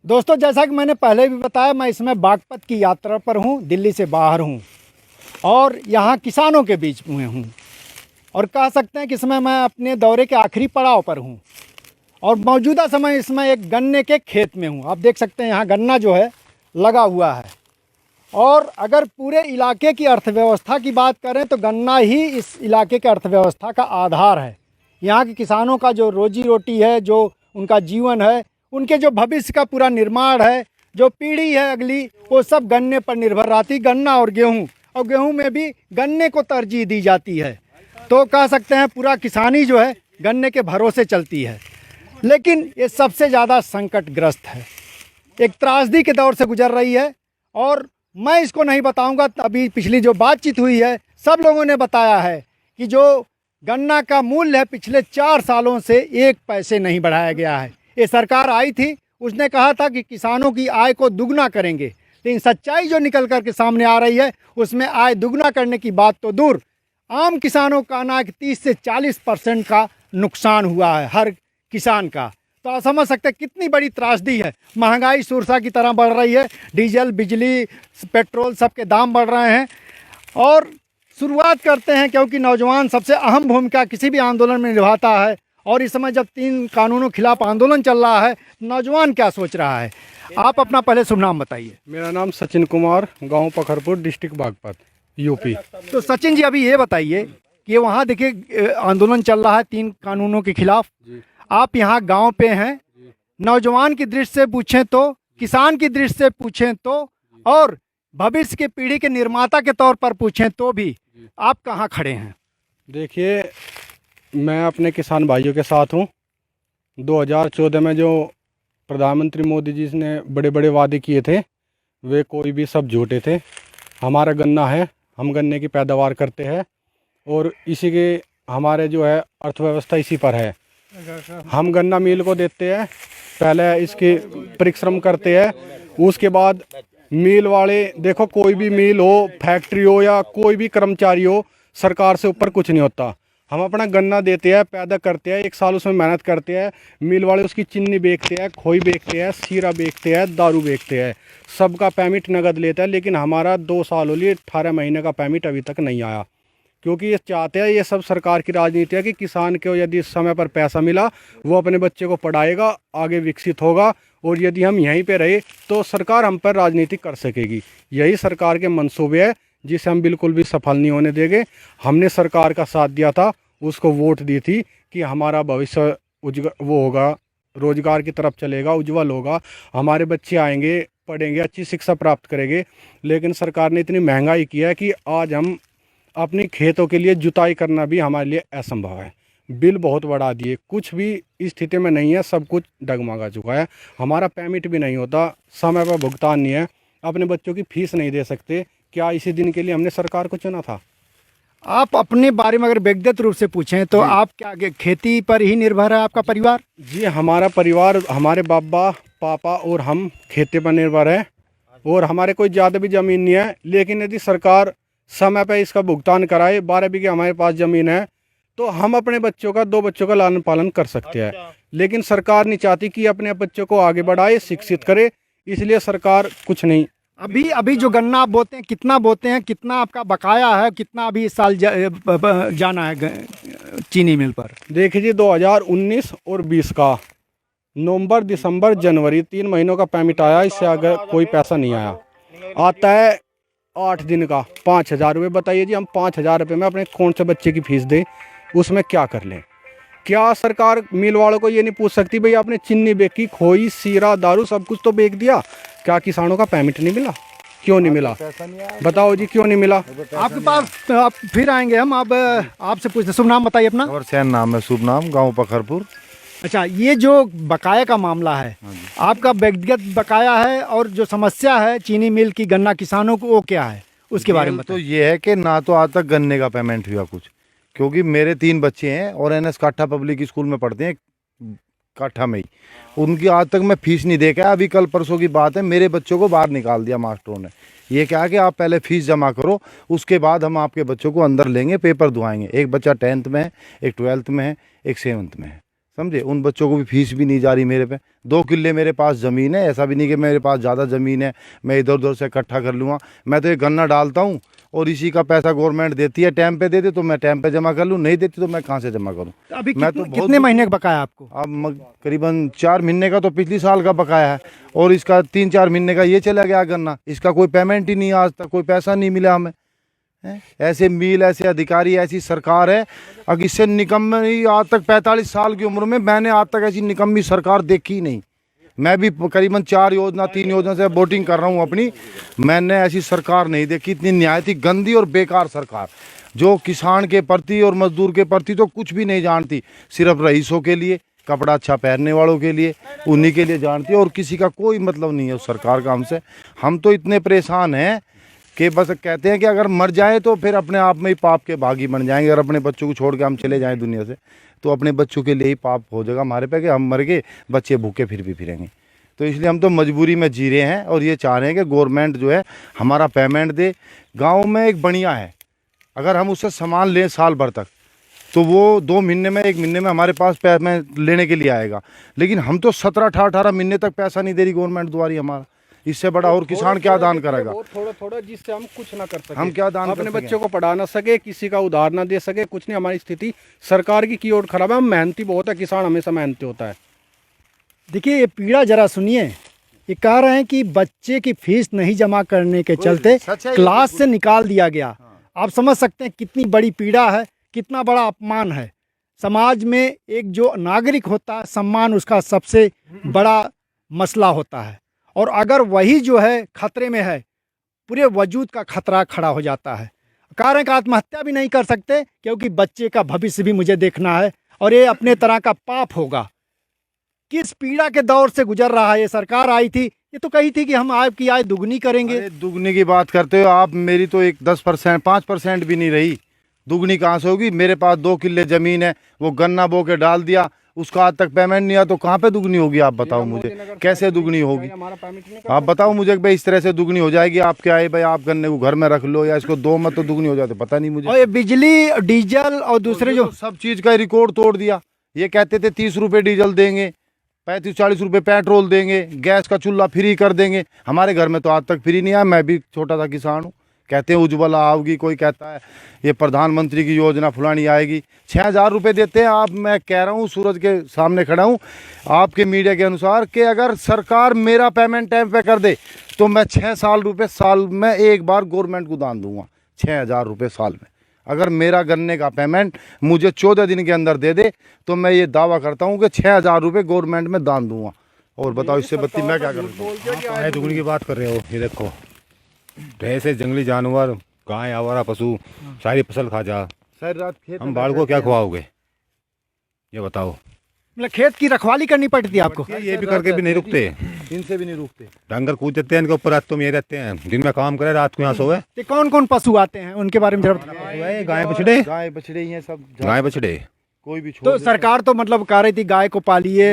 दोस्तों, जैसा कि मैंने पहले भी बताया, मैं इसमें बागपत की यात्रा पर हूँ। दिल्ली से बाहर हूँ और यहाँ किसानों के बीच में हूँ और कह सकते हैं कि इसमें मैं अपने दौरे के आखिरी पड़ाव पर हूँ और मौजूदा समय इसमें एक गन्ने के खेत में हूँ। आप देख सकते हैं यहाँ गन्ना जो है लगा हुआ है और अगर पूरे इलाके की अर्थव्यवस्था की बात करें तो गन्ना ही इस इलाके के अर्थव्यवस्था का आधार है। यहाँ के किसानों का जो रोजी रोटी है, जो उनका जीवन है, उनके जो भविष्य का पूरा निर्माण है, जो पीढ़ी है अगली, वो सब गन्ने पर निर्भर रहती। गन्ना और गेहूँ में भी गन्ने को तरजीह दी जाती है। तो कह सकते हैं पूरा किसानी जो है गन्ने के भरोसे चलती है। लेकिन ये सबसे ज़्यादा संकटग्रस्त है, एक त्रासदी के दौर से गुजर रही है और मैं इसको नहीं बताऊंगा। अभी पिछली जो बातचीत हुई है, सब लोगों ने बताया है कि जो गन्ना का मूल्य है पिछले 4 सालों से 1 पैसे नहीं बढ़ाया गया है। ये सरकार आई थी, उसने कहा था कि किसानों की आय को दुगना करेंगे, लेकिन सच्चाई जो निकल कर के सामने आ रही है उसमें आय दुगना करने की बात तो दूर, आम किसानों का ना 30 से 40% का नुकसान हुआ है हर किसान का। तो आप समझ सकते हैं कितनी बड़ी त्रासदी है। महंगाई सुरसा की तरह बढ़ रही है, डीजल, बिजली, पेट्रोल सबके दाम बढ़ रहे हैं। और शुरुआत करते हैं, क्योंकि नौजवान सबसे अहम भूमिका किसी भी आंदोलन में निभाता है और इस समय जब 3 कानूनों के खिलाफ आंदोलन चल रहा है, नौजवान क्या सोच रहा है? आप अपना पहले शुभ नाम बताइए। मेरा नाम सचिन कुमार, गांव पखरपुर, डिस्ट्रिक्ट बागपत, यूपी। तो सचिन जी, अभी ये बताइए कि वहाँ देखिए आंदोलन चल रहा है 3 कानूनों के खिलाफ। आप यहाँ गांव पे हैं, नौजवान की दृष्टि से पूछें तो, किसान की दृष्टि से पूछें तो, और भविष्य की पीढ़ी के निर्माता के तौर पर पूछें तो भी आप कहाँ खड़े हैं? देखिए, मैं अपने किसान भाइयों के साथ हूँ। 2014 में जो प्रधानमंत्री मोदी जी ने बड़े बड़े वादे किए थे, वे कोई भी सब झूठे थे। हमारा गन्ना है, हम गन्ने की पैदावार करते हैं और इसी के हमारे जो है अर्थव्यवस्था इसी पर है। हम गन्ना मिल को देते हैं, पहले इसके परिश्रम करते हैं, उसके बाद मिल वाले, देखो कोई भी मिल हो, फैक्ट्री हो या कोई भी कर्मचारी हो, सरकार से ऊपर कुछ नहीं होता। हम अपना गन्ना देते हैं, पैदा करते हैं, 1 साल उसमें मेहनत करते हैं, मिल वाले उसकी चीनी बेचते हैं, खोई बेचते हैं, शीरा बेचते हैं, दारू बेचते हैं, सबका पेमेंट नगद लेता है। लेकिन हमारा 2 साल हो लिए, 18 महीने का पेमेंट अभी तक नहीं आया, क्योंकि ये चाहते हैं, ये सब सरकार की राजनीति है कि किसान को यदि समय पर पैसा मिला, वो अपने बच्चे को पढ़ाएगा, आगे विकसित होगा, और यदि हम यहीं पे रहे तो सरकार हम पर राजनीति कर सकेगी। यही सरकार के मंसूबे है, जिसे हम बिल्कुल भी सफल नहीं होने देंगे। हमने सरकार का साथ दिया था, उसको वोट दी थी कि हमारा भविष्य वो होगा, रोजगार की तरफ चलेगा, उज्जवल होगा, हमारे बच्चे आएंगे, पढ़ेंगे, अच्छी शिक्षा प्राप्त करेंगे। लेकिन सरकार ने इतनी महंगाई की है कि आज हम अपने खेतों के लिए जुताई करना भी हमारे लिए असंभव है। बिल बहुत बढ़ा दिए, कुछ भी इस स्थिति में नहीं है, सब कुछ डगमगा चुका है। हमारा पेमेंट भी नहीं होता, समय पर भुगतान नहीं है, अपने बच्चों की फीस नहीं दे सकते। क्या इसी दिन के लिए हमने सरकार को चुना था? आप अपने बारे में अगर व्यक्तिगत रूप से पूछें तो आप क्या खेती पर ही निर्भर है आपका परिवार? जी, हमारा परिवार, हमारे बाबा, पापा और हम खेती पर निर्भर है और हमारे कोई ज़्यादा भी ज़मीन नहीं है। लेकिन यदि सरकार समय पर इसका भुगतान कराए, 12 बीघे हमारे पास ज़मीन है, तो हम अपने बच्चों का, 2 बच्चों का लालन पालन कर सकते हैं। लेकिन सरकार नहीं चाहती कि अपने बच्चों को आगे बढ़ाए, शिक्षित करे, इसलिए सरकार कुछ नहीं। अभी जो गन्ना आप बोते हैं, कितना बोते हैं, कितना आपका बकाया है, कितना अभी इस साल जाना है चीनी मिल पर? देखिए, 2019 और 20 का नवंबर, दिसंबर, जनवरी 3 महीनों का पेमेंट आया, इससे आगे कोई पैसा नहीं आया। आता है 8 दिन का 5,000 रुपये। बताइए जी, हम 5,000 रुपये में अपने कौन से बच्चे की फीस दें, उसमें क्या कर लें? क्या सरकार मिल वालों को ये नहीं पूछ सकती, भाई आपने चीनी बेची, खोई, शीरा, दारू सब कुछ तो बेच दिया, क्या किसानों का पेमेंट नहीं मिला? क्यों नहीं मिला? बताओ जी, क्यों नहीं मिला? आपके पास आप फिर आएंगे हम। अब आपसे पूछते, शुभ नाम बताइए अपना। और सैन नाम है, शुभ नाम, गांव पखरपुर। अच्छा, ये जो बकाया का मामला है, आपका व्यक्तिगत बकाया है, और जो समस्या है चीनी मिल की, गन्ना किसानों को, वो क्या है, उसके बारे में तो ये है कि ना तो आज तक गन्ने का पेमेंट हुआ कुछ, क्योंकि मेरे 3 बच्चे हैं और NS काठा पब्लिक स्कूल में पढ़ते हैं, काठा में ही। उनकी आज तक मैं फीस नहीं दे के, अभी कल परसों की बात है, मेरे बच्चों को बाहर निकाल दिया मास्टरों ने। ये क्या कि आप पहले फीस जमा करो, उसके बाद हम आपके बच्चों को अंदर लेंगे, पेपर दुआएंगे। एक बच्चा 10th में है, एक 12th में है, एक 7th में है। समझे। उन बच्चों को भी फीस भी नहीं जा रही मेरे पे। 2 किल्ले मेरे पास ज़मीन है, ऐसा भी नहीं कि मेरे पास ज़्यादा ज़मीन है मैं इधर उधर से इकट्ठा कर लूँगा। मैं तो ये गन्ना डालता हूँ और इसी का पैसा गवर्नमेंट देती है, टाइम पे देती तो मैं टाइम पे जमा कर लूँ, नहीं देती तो मैं कहाँ से जमा करूँ। तो अभी मैं कितने, तो बहुत कितने महीने का बकाया आपको? अब करीबन 4 महीने का तो पिछली साल का बकाया है और इसका 3-4 महीने का ये चला गया गन्ना। इसका कोई पेमेंट ही नहीं, आज तक कोई पैसा नहीं मिला हमें। ऐसे मिल, ऐसे अधिकारी, ऐसी सरकार है। अगर इससे निकम्मी आज तक 45 साल की उम्र में मैंने आज तक ऐसी निकम्मी सरकार देखी ही नहीं। मैं भी करीबन 3 योजना से वोटिंग कर रहा हूँ अपनी, मैंने ऐसी सरकार नहीं देखी। इतनी निहायत ही गंदी और बेकार सरकार, जो किसान के प्रति और मजदूर के प्रति तो कुछ भी नहीं जानती, सिर्फ रईसों के लिए, कपड़ा अच्छा पहनने वालों के लिए, उन्हीं के लिए जानती है और किसी का कोई मतलब नहीं है उस सरकार का हमसे। हम तो इतने परेशान हैं कि बस कहते हैं कि अगर मर जाए तो फिर अपने आप में ही पाप के भागी बन जाएंगे। अगर अपने बच्चों को छोड़ के हम चले जाएं दुनिया से तो अपने बच्चों के लिए ही पाप हो जाएगा हमारे पे कि हम मर गए, बच्चे भूखे फिर भी फिरेंगे। तो इसलिए हम तो मजबूरी में जी रहे हैं और ये चाह रहे हैं कि गवर्नमेंट जो है हमारा पेमेंट दे। गाँव में एक बढ़िया है, अगर हम उससे सामान लें साल भर तक तो वो 2 महीने में 1 महीने में हमारे पास पेमेंट लेने के लिए आएगा। लेकिन हम तो 17-18 महीने तक पैसा नहीं दे रही गवर्नमेंट द्वारी हमारा। इससे बड़ा और किसान क्या दान करेगा? थोड़ा थोड़ा जिससे हम कुछ ना कर सके, हम क्या दान अपने कर बच्चों को पढ़ा ना सके, किसी का उधार ना दे सके, कुछ नहीं। हमारी स्थिति सरकार की ओर खराब है। हम मेहनती बहुत है, किसान हमेशा मेहनती होता है। देखिए ये पीड़ा जरा सुनिए। ये कह रहे हैं कि बच्चे की फीस नहीं जमा करने के चलते सच है ये क्लास बिल्कुल। से निकाल दिया गया। आप समझ सकते हैं कितनी बड़ी पीड़ा है, कितना बड़ा अपमान है। समाज में एक जो नागरिक होता है, सम्मान उसका सबसे बड़ा मसला होता है, और अगर वही जो है खतरे में है, पूरे वजूद का खतरा खड़ा हो जाता है। कह रहे हैं कि आत्महत्या भी नहीं कर सकते क्योंकि बच्चे का भविष्य भी मुझे देखना है और ये अपने तरह का पाप होगा। किस पीड़ा के दौर से गुजर रहा है। ये सरकार आई थी, ये तो कही थी कि हम आपकी आय दुगनी करेंगे। अरे दुगनी की बात करते हो आप, मेरी तो एक 10% 5% भी नहीं रही। दुगनी कहाँ से होगी? मेरे पास 2 किल्ले ज़मीन है, वो गन्ना बो के डाल दिया, उसका आज तक पेमेंट नहीं आया, तो कहाँ पे दुगनी होगी? आप बताओ मुझे, कैसे दुगनी होगी? आप बताओ मुझे कि भाई इस तरह से दुगनी हो जाएगी? आप क्या है भाई, आप गन्ने को घर में रख लो या इसको दो मत तो दुगनी हो जाए, तो पता नहीं मुझे। और ये बिजली, डीजल और दूसरे जो सब चीज़ का रिकॉर्ड तोड़ दिया। ये कहते थे 30 रुपये डीजल देंगे, 35-40 रुपये पेट्रोल देंगे, गैस का चूल्हा फ्री कर देंगे। हमारे घर में तो आज तक फ्री नहीं आया। मैं भी छोटा सा किसान हूँ। कहते हैं उज्ज्वला आओगी, कोई कहता है ये प्रधानमंत्री की योजना फलानी आएगी। 6,000 रुपये देते हैं आप। मैं कह रहा हूँ, सूरज के सामने खड़ा हूँ, आपके मीडिया के अनुसार, कि अगर सरकार मेरा पेमेंट टाइम पे कर दे तो मैं 6 रुपये साल में एक बार गवर्नमेंट को दान दूंगा। 6,000 रुपये साल में अगर मेरा गन्ने का पेमेंट मुझे 14 दिन के अंदर दे दे तो मैं ये दावा करता हूँ कि 6,000 रुपये गवर्नमेंट में दान दूंगा। और बताओ इससे बत्ती मैं क्या करूँ? आय दुगनी की बात कर रहे हो। ये देखो, भैंसे, जंगली जानवर, गाय, आवारा पशु सारी फसल खा जा। सारी रात खेत हम बाढ़ को क्या खुआओगे? ये बताओ। मतलब खेत की रखवाली करनी पड़ती है आपको। ये भी करके भी नहीं रुकते, इनसे भी नहीं रुकते। डंगर कूद देते हैं इनके ऊपर, रात तुम ये रहते हैं, दिन में काम करे, रात को यहाँ सोए। ये कौन कौन पशु आते हैं उनके बारे में जरा बताइए। गाय बछड़े, गाय बछड़े ही हैं सब। गाय बछड़े। कोई भी छोड़ तो देता है। सरकार तो मतलब कह रही थी गाय को पालिए।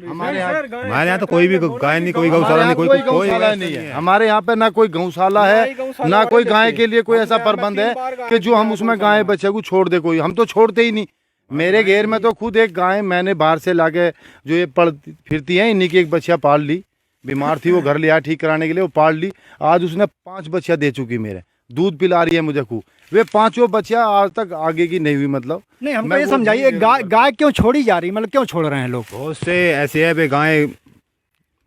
हमारे हमारे यहाँ तो कोई भी गाय नहीं, कोई गौशाला नहीं, कोई गौशाला नहीं है। हमारे यहाँ पे ना कोई गौशाला है, ना कोई गाय के लिए कोई ऐसा प्रबंध है कि जो हम उसमें गाय बच्चे को छोड़ दे। कोई, हम तो छोड़ते ही नहीं। मेरे घेर में तो खुद एक गाय मैंने बाहर से लाके, जो ये पड़ फिरती है, इन्हीं की एक बच्चिया पाल ली। बीमार थी, वो घर ले आया ठीक कराने के लिए, वो पाल ली। आज उसने 5 बच्चियाँ दे चुकी, मेरे दूध पिला रही है मुझे खूब। वे 5 बच्चियाँ आज तक आगे की नहीं हुई। मतलब नहीं, हमको ये समझाइए गाय क्यों छोड़ी जा रही, मतलब क्यों छोड़ रहे हैं लोग? बहुत से ऐसे है भाई, गाय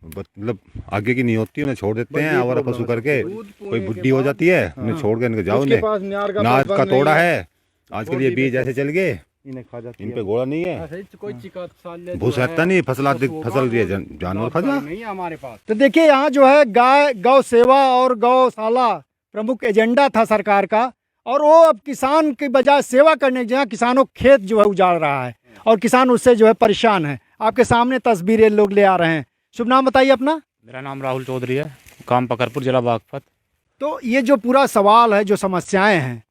मतलब आगे की नहीं होती, उन्हें छोड़ देते हैं आवारा पशु करके। कोई बुढ़ी हो जाती है, उन्हें छोड़ के इनके जाओ। उसके पास न्यार का नाद बर्तन का नहीं तोड़ा है। है, आज के लिए बीज ऐसे चल गए, इन्हें खा जाती इन है। पे घोड़ा नहीं है, कोई चिकित्सालय भूस रहता नहीं, फसल रही है, जानवर खा जा। नहीं है हमारे पास। तो देखिए यहाँ जो है गाय गौ सेवा और गौशाला प्रमुख एजेंडा था सरकार का, और वो अब किसान की बजाय सेवा करने की जगह किसानों खेत जो है उजाड़ रहा है और किसान उससे जो है परेशान है। आपके सामने तस्वीरें लोग ले आ रहे हैं। शुभ नाम बताइए अपना। मेरा नाम राहुल चौधरी है, काम पकरपुर, जिला बागपत। तो ये जो पूरा सवाल है, जो समस्याएं हैं,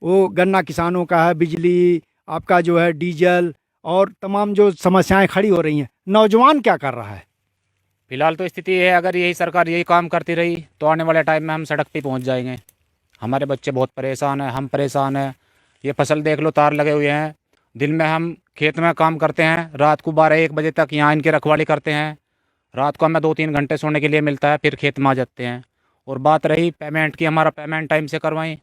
वो गन्ना किसानों का है, बिजली, आपका जो है डीजल, और तमाम जो समस्याएं खड़ी हो रही हैं, नौजवान क्या कर रहा है? फिलहाल तो स्थिति है, अगर यही सरकार यही काम करती रही तो आने वाले टाइम में हम सड़क पे पहुंच जाएंगे। हमारे बच्चे बहुत परेशान हैं, हम परेशान हैं। ये फसल देख लो, तार लगे हुए हैं। दिन में हम खेत में काम करते हैं, रात को 12-1 बजे तक यहाँ इनकी रखवाली करते हैं। रात को हमें 2-3 घंटे सोने के लिए मिलता है, फिर खेत में आ जाते हैं। और बात रही पेमेंट की, हमारा पेमेंट टाइम से करवाएं,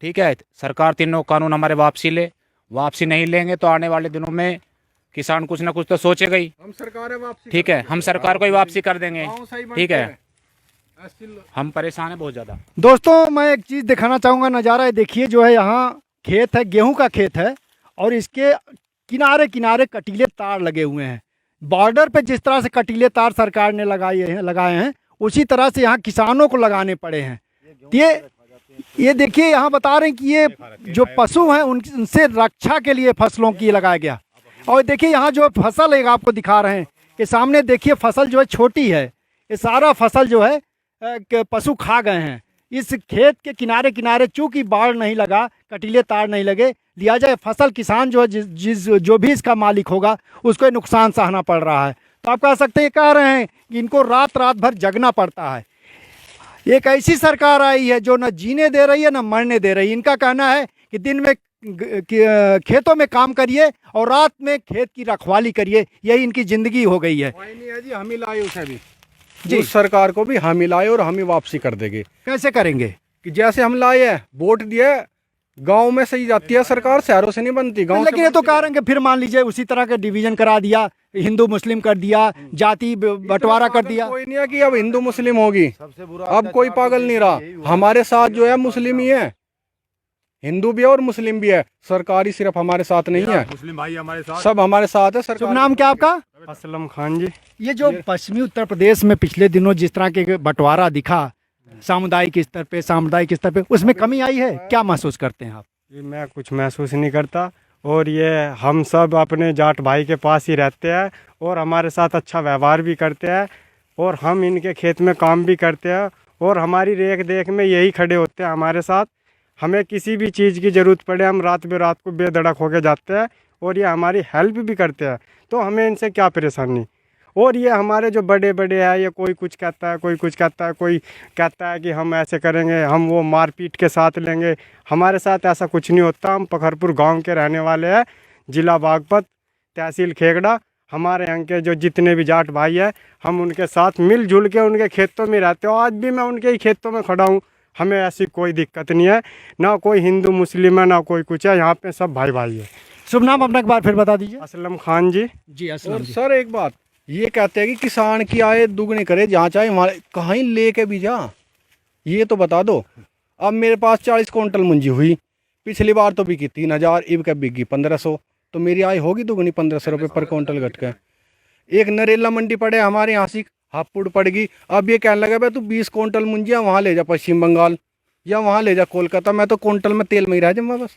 ठीक है। सरकार तीनों कानून हमारे वापसी ले, वापसी नहीं लेंगे तो आने वाले दिनों में किसान कुछ ना कुछ तो सोचेगा ही। हम सरकार है वापसी, ठीक है, हम सरकार को ही वापसी कर देंगे, गाँव सही बनते ठीक है। हैं। हम परेशान हैं बहुत ज़्यादा। दोस्तों मैं एक चीज़ दिखाना चाहूँगा, नज़ारा है देखिए, जो है यहाँ खेत है, गेहूं का खेत है और इसके किनारे किनारे कटीले तार लगे हुए हैं। बॉर्डर पे जिस तरह से कटीले तार सरकार ने लगाए हैं उसी तरह से यहाँ किसानों को लगाने पड़े हैं। ये देखिए यहाँ बता रहे हैं कि ये जो पशु हैं उनसे रक्षा के लिए फसलों की लगाया गया। और देखिए यहाँ जो फसल है आपको दिखा रहे हैं कि सामने देखिए फसल जो है छोटी है, ये सारा फसल जो है पशु खा गए हैं। इस खेत के किनारे किनारे चूंकि बाढ़ नहीं लगा, कटीले तार नहीं लगे, लिहाजा फसल किसान जो है जो भी इसका मालिक होगा उसको नुकसान सहना पड़ रहा है। तो आप कह सकते हैं, कह रहे हैं कि इनको रात रात भर जगना पड़ता है। एक ऐसी सरकार आई है जो न जीने दे रही है न मरने दे रही है। इनका कहना है कि दिन में खेतों में काम करिए और रात में खेत की रखवाली करिए, यही इनकी जिंदगी हो गई है। नहीं है जी, हम ही लाए उसे भी जी, उस सरकार को भी हम ही लाए और हम ही वापसी कर देंगे। कैसे करेंगे? कि जैसे हम लाए हैं, वोट दिए, गांव में सही जाती है सरकार, शहरों से नहीं बनती, गांव लेकिन ये तो कह रहे हैं कि फिर मान लीजिए उसी तरह का डिवीजन करा दिया, हिंदू मुस्लिम कर दिया, जाति बंटवारा कर दिया। कोई नहीं है कि अब हिंदू मुस्लिम होगी, सबसे बुरा अब कोई पागल नहीं रहा। हमारे साथ जो है मुस्लिम ही है, हिंदू भी है और मुस्लिम भी है। सरकारी सिर्फ हमारे साथ नहीं है, मुस्लिम भाई हमारे साथ, सब हमारे साथ है। शुभ सरकार। नाम क्या आपका? असलम खान जी। ये जो पश्चिमी उत्तर प्रदेश में पिछले दिनों जिस तरह के बंटवारा दिखा सामुदायिक स्तर पे, उसमें कमी आई है, क्या महसूस करते हैं आप? ये मैं कुछ महसूस नहीं करता, और ये हम सब अपने जाट भाई के पास ही रहते हैं और हमारे साथ अच्छा व्यवहार भी करते हैं और हम इनके खेत में काम भी करते हैं और हमारी रेख देख में यही खड़े होते हैं हमारे साथ। हमें किसी भी चीज़ की ज़रूरत पड़े हम रात को बेधड़क होकर जाते हैं और ये हमारी हेल्प भी करते हैं, तो हमें इनसे क्या परेशानी। और ये हमारे जो बड़े बड़े हैं, ये कोई कुछ कहता है, कोई कुछ कहता है, कोई कहता है कि हम ऐसे करेंगे, हम वो मारपीट के साथ लेंगे। हमारे साथ ऐसा कुछ नहीं होता। हम पखरपुर गांव के रहने वाले हैं, ज़िला बागपत, तहसील खेगड़ा। हमारे यहाँ के जो जितने भी जाट भाई हैं, हम उनके साथ मिलजुल के उनके खेतों में रहते हैं। आज भी मैं उनके ही खेतों में खड़ा हूँ, हमें ऐसी कोई दिक्कत नहीं है, ना कोई हिंदू मुस्लिम है ना कोई कुछ है, यहाँ पे सब भाई भाई है। शुभ नाम अपना एक बार फिर बता दीजिए। असलम खान जी। जी असलम और जी। सर एक बात ये कहते हैं कि किसान की आय दुगनी करे, जहाँ चाहे वहाँ कहाँ ही लेके भी जा, ये तो बता दो। अब मेरे पास 40 क्विंटल मुंजी हुई, पिछली बार तो बिकी 3000, इब का बिकी 1500, तो मेरी आय होगी दुगनी 1500 रुपये पर क्विंटल घट के। एक नरेला मंडी पड़े हमारे यहाँ से हापुड़ पड़ गई। अब ये कहने लगा भाई तू 20 क्विंटल मुंजिया वहाँ ले जा पश्चिम बंगाल या वहाँ ले जा कोलकाता, मैं तो क्विंटल में तेल में ही रह जाऊँगा, बस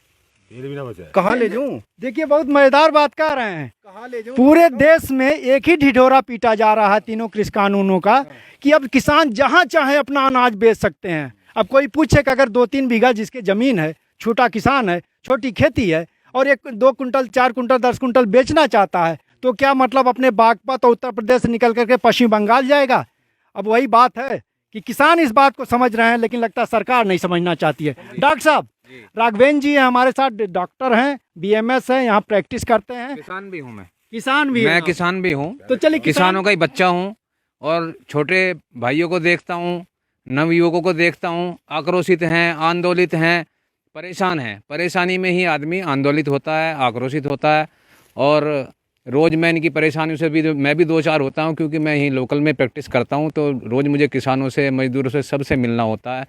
तेल भी ना बचा है। कहाँ ले जाऊँ, देखिए बहुत मजेदार बात कह रहे हैं। कहाँ ले जाऊँ। पूरे देश में एक ही ढिढोरा पीटा जा रहा है तीनों कृषि कानूनों का कि अब किसान जहां चाहे अपना अनाज बेच सकते हैं। अब कोई पूछे कि अगर 2-3 बीघा जिसके ज़मीन है, छोटा किसान है, छोटी खेती है और 1-2 कुंटल 4 कुंटल 10 कुंटल बेचना चाहता है, तो क्या मतलब अपने बागपत और उत्तर प्रदेश से निकल करके पश्चिम बंगाल जाएगा? अब वही बात है कि किसान इस बात को समझ रहे हैं, लेकिन लगता है सरकार नहीं समझना चाहती है। डॉक्टर साहब राघवेंद्र जी हैं हमारे साथ, डॉक्टर हैं, BMS हैं, यहाँ प्रैक्टिस करते हैं। किसान भी हूँ मैं हैं आप? किसान भी हूँ। तो चलिए किसानों का ही बच्चा हूँ और छोटे भाइयों को देखता हूँ, नवयुवकों को देखता हूँ, आक्रोशित हैं, आंदोलित हैं, परेशान हैं। परेशानी में ही आदमी आंदोलित होता है, आक्रोशित होता है। और रोज़ मैं इनकी परेशानियों से भी मैं भी 2-4 होता हूँ, क्योंकि मैं यहीं लोकल में प्रैक्टिस करता हूँ, तो रोज़ मुझे किसानों से, मजदूरों से, सबसे मिलना होता है।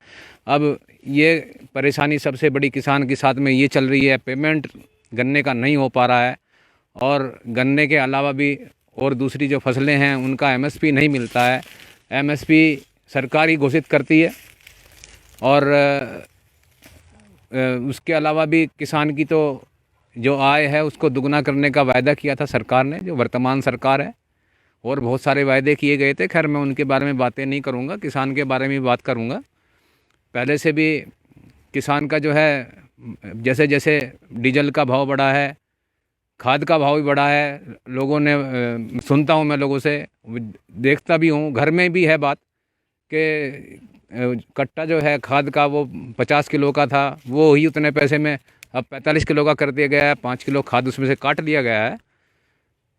अब ये परेशानी सबसे बड़ी किसान के साथ में ये चल रही है, पेमेंट गन्ने का नहीं हो पा रहा है और गन्ने के अलावा भी और दूसरी जो फसलें हैं उनका MSP नहीं मिलता है। MSP सरकार ही घोषित करती है और उसके अलावा भी किसान की तो जो आय है उसको दुगना करने का वायदा किया था सरकार ने, जो वर्तमान सरकार है, और बहुत सारे वायदे किए गए थे। खैर मैं उनके बारे में बातें नहीं करूंगा, किसान के बारे में बात करूंगा। पहले से भी किसान का जो है, जैसे जैसे डीजल का भाव बढ़ा है, खाद का भाव भी बढ़ा है, लोगों ने सुनता हूँ मैं लोगों से, देखता भी हूँ, घर में भी है बात कि कट्टा जो है खाद का वो 50 किलो का था, वो ही उतने पैसे में अब 45 किलो का कर दिया गया है, 5 किलो खाद उसमें से काट दिया गया है।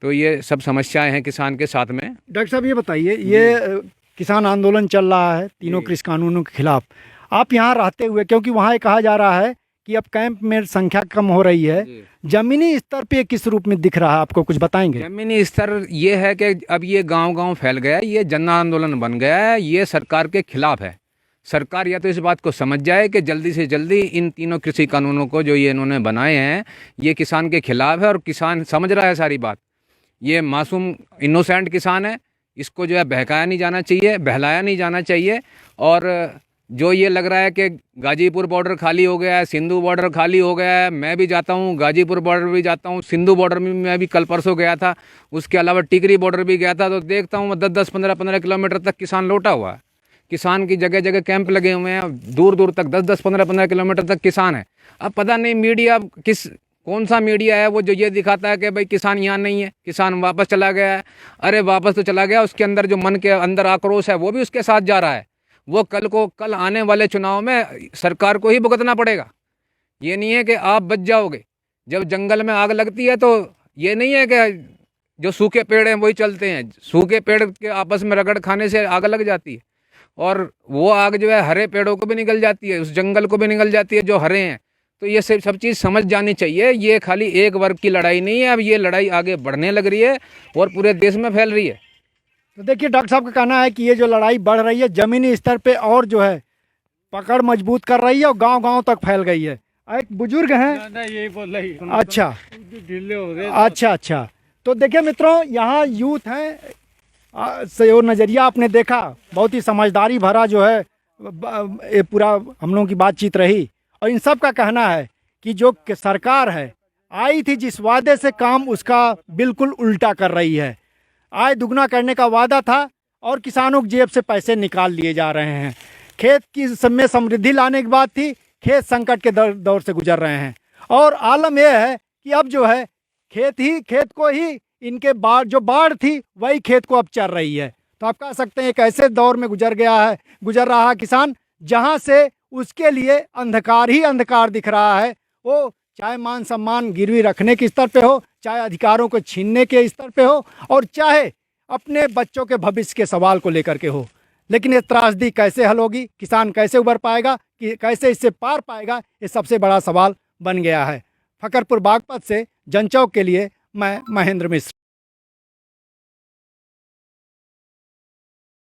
तो ये सब समस्याएं हैं किसान के साथ में। डॉक्टर साहब ये बताइए, ये किसान आंदोलन चल रहा है तीनों कृषि कानूनों के खिलाफ, आप यहाँ रहते हुए, क्योंकि वहाँ ये कहा जा रहा है कि अब कैंप में संख्या कम हो रही है, जमीनी स्तर पे किस रूप में दिख रहा है आपको, कुछ बताएंगे? जमीनी स्तर ये है कि अब ये गांव-गांव फैल गया है, ये जन आंदोलन बन गया है, ये सरकार के खिलाफ है। सरकार या तो इस बात को समझ जाए कि जल्दी से जल्दी इन तीनों कृषि कानूनों को जो ये इन्होंने बनाए हैं ये किसान के खिलाफ है, और किसान समझ रहा है सारी बात। ये मासूम इनोसेंट किसान है, इसको जो है बहकाया नहीं जाना चाहिए, बहलाया नहीं जाना चाहिए। और जो ये लग रहा है कि गाजीपुर बॉर्डर खाली हो गया है, सिंधु बॉर्डर खाली हो गया है, मैं भी जाता हूँ गाजीपुर बॉर्डर भी जाता हूँ, सिंधु बॉर्डर में मैं भी कल परसों गया था, उसके अलावा टिकरी बॉर्डर भी गया था, तो देखता हूँ 10-10, 15-15 किलोमीटर तक किसान लौटा हुआ है। किसान की जगह जगह कैंप लगे हुए हैं, दूर दूर तक 10-10, 15-15 किलोमीटर तक किसान है। अब पता नहीं मीडिया कौन सा मीडिया है वो जो ये दिखाता है कि भाई किसान यहाँ नहीं है, किसान वापस चला गया है। अरे वापस तो चला गया, उसके अंदर जो मन के अंदर आक्रोश है वो भी उसके साथ जा रहा है। वो कल आने वाले चुनाव में सरकार को ही भुगतना पड़ेगा। ये नहीं है कि आप बच जाओगे। जब जंगल में आग लगती है तो ये नहीं है कि जो सूखे पेड़ हैं वही चलते हैं, सूखे पेड़ के आपस में रगड़ खाने से आग लग जाती है, और वो आग जो है हरे पेड़ों को भी निगल जाती है, उस जंगल को भी निगल जाती है जो हरे हैं। तो ये सब चीज़ समझ जानी चाहिए। ये खाली एक वर्ग की लड़ाई नहीं है, अब ये लड़ाई आगे बढ़ने लग रही है और पूरे देश में फैल रही है। तो देखिए, डॉक्टर साहब का कहना है कि ये जो लड़ाई बढ़ रही है ज़मीनी स्तर पे और जो है पकड़ मजबूत कर रही है और गांव-गांव तक फैल गई है। एक बुजुर्ग हैं, यही बोल रही अच्छा ढीले हो गए। अच्छा। तो देखिए मित्रों, यहाँ यूथ हैं, से वो नज़रिया आपने देखा, बहुत ही समझदारी भरा जो है ये पूरा हम लोगों की बातचीत रही। और इन सब का कहना है कि जो सरकार है आई थी जिस वादे से काम उसका बिल्कुल उल्टा कर रही है। आय दुगना करने का वादा था और किसानों की जेब से पैसे निकाल लिए जा रहे हैं। खेत की में समृद्धि लाने की बात थी, खेत संकट के दौर से गुजर रहे हैं। और आलम यह है कि अब जो है खेत को ही इनके जो बाढ़ थी वही खेत को अब चर रही है। तो आप कह सकते हैं एक ऐसे दौर में गुजर रहा है किसान, जहां से उसके लिए अंधकार ही अंधकार दिख रहा है। वो चाहे मान सम्मान गिरवी रखने के स्तर पे हो, चाहे अधिकारों को छीनने के स्तर पे हो, और चाहे अपने बच्चों के भविष्य के सवाल को लेकर के हो। लेकिन ये त्रासदी कैसे हल होगी, किसान कैसे उबर पाएगा, कि कैसे इससे पार पाएगा, ये सबसे बड़ा सवाल बन गया है। फकरपुर बागपत से जनचौक के लिए मैं महेंद्र मिश्र।